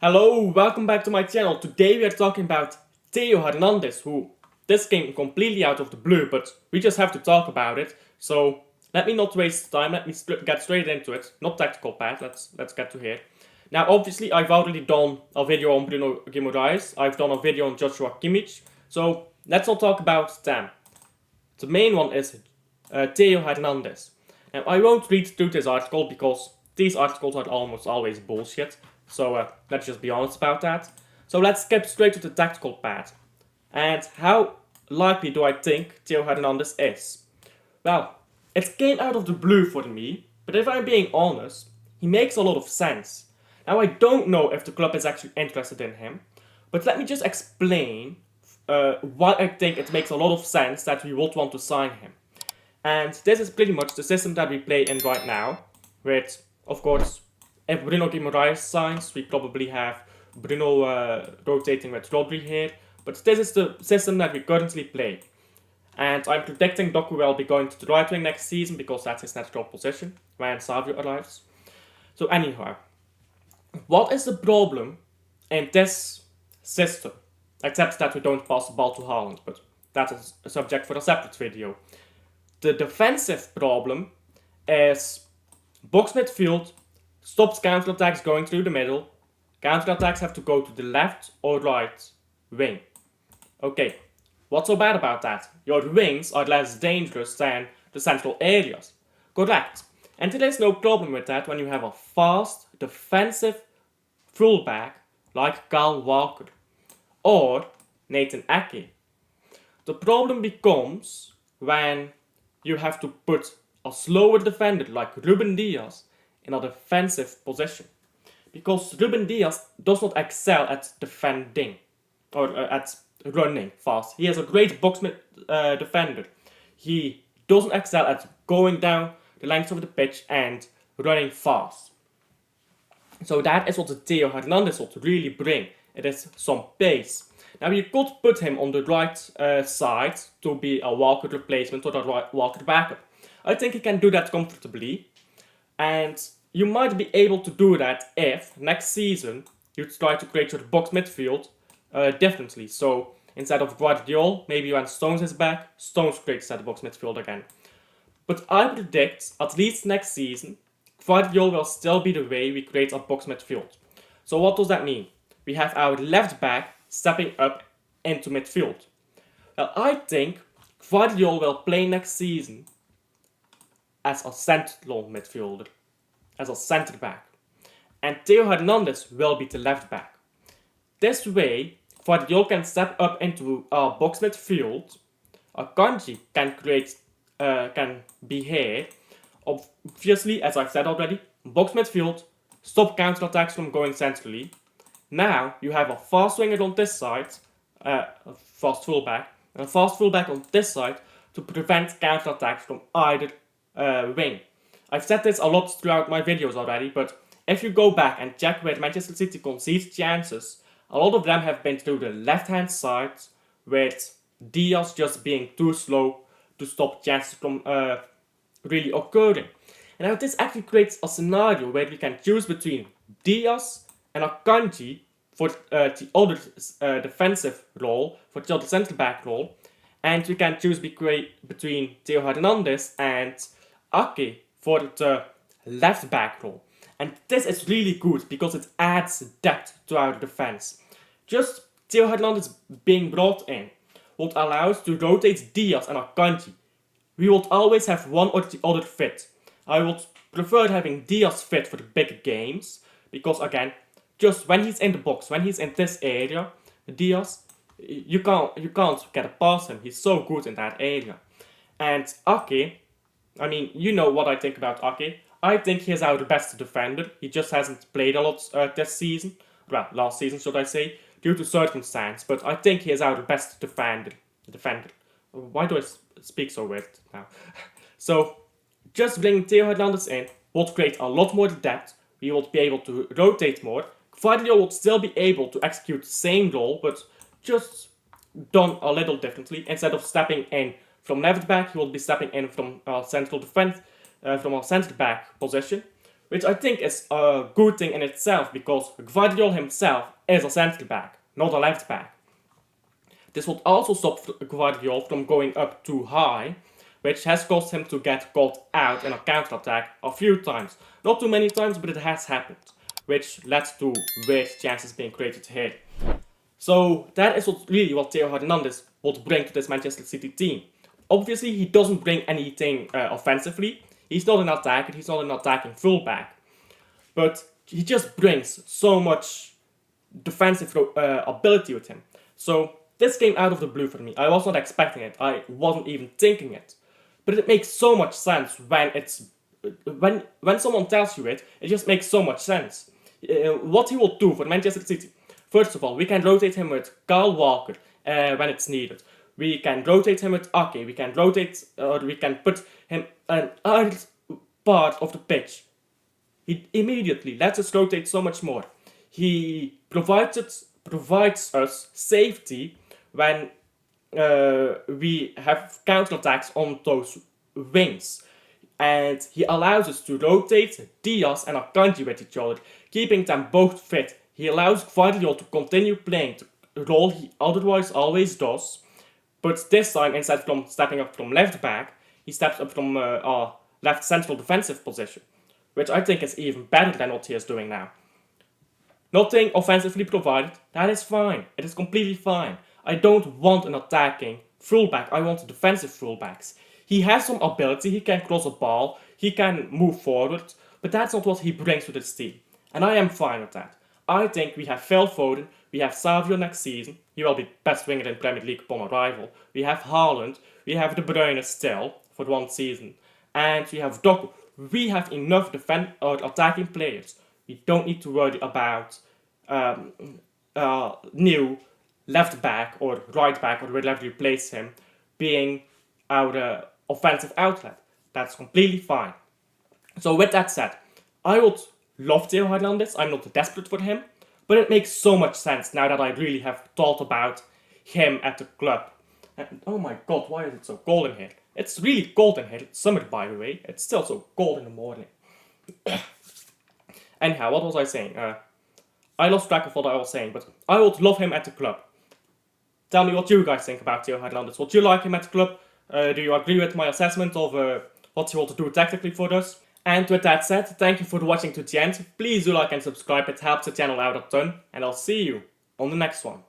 Hello, welcome back to my channel. Today we are talking about Theo Hernandez, who this came completely out of the blue, but we just have to talk about it. So let me not waste time. Let me get straight into it. Not tactical part. Let's get to here. Now, obviously, I've already done a video on Bruno Guimaraes. I've done a video on Joshua Kimmich. So let's not talk about them. The main one is Theo Hernandez. Now, I won't read through this article because these articles are almost always bullshit. So let's just be honest about that. So let's skip straight to the tactical part. And how likely do I think Theo Hernandez is? Well, it came out of the blue for me, but if I'm being honest, he makes a lot of sense. Now, I don't know if the club is actually interested in him, but let me just explain why I think it makes a lot of sense that we would want to sign him. And this is pretty much the system that we play in right now, with, of course, if Bruno Guimaraes signs, we probably have Bruno rotating with Rodri here, but this is the system that we currently play. And I'm predicting Doku will be going to the right wing next season because that's his natural position when Savio arrives. So anyhow, what is the problem in this system? Except that we don't pass the ball to Haaland, but that is a subject for a separate video. The defensive problem is box midfield stops counterattacks going through the middle. Counterattacks have to go to the left or right wing. Okay, what's so bad about that? Your wings are less dangerous than the central areas. Correct. And there is no problem with that when you have a fast, defensive fullback like Kyle Walker or Nathan Ake. The problem becomes when you have to put a slower defender like Ruben Diaz in a defensive position. Because Ruben Diaz does not excel at defending or at running fast. He is a great box defender. He doesn't excel at going down the length of the pitch and running fast. So that is what the Theo Hernandez would really bring. It is some pace. Now you could put him on the right side to be a Walker replacement or a Walker backup. I think he can do that comfortably. And you might be able to do that if next season you try to create your box midfield differently. So instead of Guardiola, maybe when Stones is back, Stones creates that box midfield again. But I predict at least next season, Guardiola will still be the way we create a box midfield. So what does that mean? We have our left back stepping up into midfield. Well, I think Guardiola will play next season as a central midfielder, as a centre back. And Theo Hernandez will be the left back. This way, Guardiola can step up into a box midfield. Akanji can be here. Obviously, as I've said already, box midfield, stop counter-attacks from going centrally. Now you have a fast winger on this side, a fast fullback, and a fast fullback on this side to prevent counter-attacks from either wing. I've said this a lot throughout my videos already, but if you go back and check where Manchester City concedes chances, a lot of them have been through the left-hand side, with Diaz just being too slow to stop chances from really occurring. And now this actually creates a scenario where we can choose between Diaz and Akanji for the other defensive role, for the other centre back role, and we can choose between Theo Hernandez and Ake for the left back role. And this is really good because it adds depth to our defense. Just Theo Hernandez being brought in would allow us to rotate Diaz and Akanji. We would always have one or the other fit. I would prefer having Diaz fit for the big games because, again, just when he's in the box, when he's in this area, Diaz, you can't get past him. He's so good in that area. And Ake, I mean, you know what I think about Ake. I think he is our best defender. He just hasn't played a lot this season. Well, last season, should I say, due to circumstance. But I think he is our best defender. Why do I speak so weird now? So, just bringing Theo Hernandez in would create a lot more depth. We would be able to rotate more. Guardiola would still be able to execute the same role, but just done a little differently. Instead of stepping in from left back, he will be stepping in from central defense, from a centre back position, which I think is a good thing in itself because Guardiola himself is a centre back, not a left back. This would also stop Guardiola from going up too high, which has caused him to get caught out in a counter-attack a few times. Not too many times, but it has happened, which led to weird chances being created here. So that is what Theo Hernandez would bring to this Manchester City team. Obviously, he doesn't bring anything offensively. He's not an attacker, he's not an attacking fullback. But he just brings so much defensive ability with him. So this came out of the blue for me. I was not expecting it. I wasn't even thinking it. But it makes so much sense when someone tells you it. It just makes so much sense. What he will do for Manchester City. First of all, we can rotate him with Kyle Walker when it's needed. We can rotate him with Ake. We can put him on either part of the pitch. He immediately lets us rotate so much more. He provides us safety when we have counterattacks on those wings. And he allows us to rotate Diaz and Akanji with each other, keeping them both fit. He allows Guardiola to continue playing the role he otherwise always does. But this time, instead of stepping up from left back, he steps up from a left central defensive position, which I think is even better than what he is doing now. Nothing offensively provided, that is fine. It is completely fine. I don't want an attacking fullback, I want defensive fullbacks. He has some ability, he can cross a ball, he can move forward, but that's not what he brings to this team. And I am fine with that. I think we have Phil Foden, we have Savio next season, he will be best winger in Premier League upon arrival. We have Haaland, we have De Bruyne still for 1 season, and we have Doku. We have enough attacking players. We don't need to worry about new left back or right back or wherever you place him being our offensive outlet. That's completely fine. So with that said, I would love Theo Hernandez. I'm not desperate for him, but it makes so much sense now that I really have thought about him at the club. And oh my god, why is it so cold in here? It's really cold in here. It's summer, by the way. It's still so cold in the morning. Anyhow, what was I saying? I lost track of what I was saying, but I would love him at the club. Tell me what you guys think about Theo Hernandez. Would you like him at the club? Do you agree with my assessment of what he wants to do tactically for us? And with that said, thank you for watching to the end. Please do like and subscribe, it helps the channel out a ton. And I'll see you on the next one.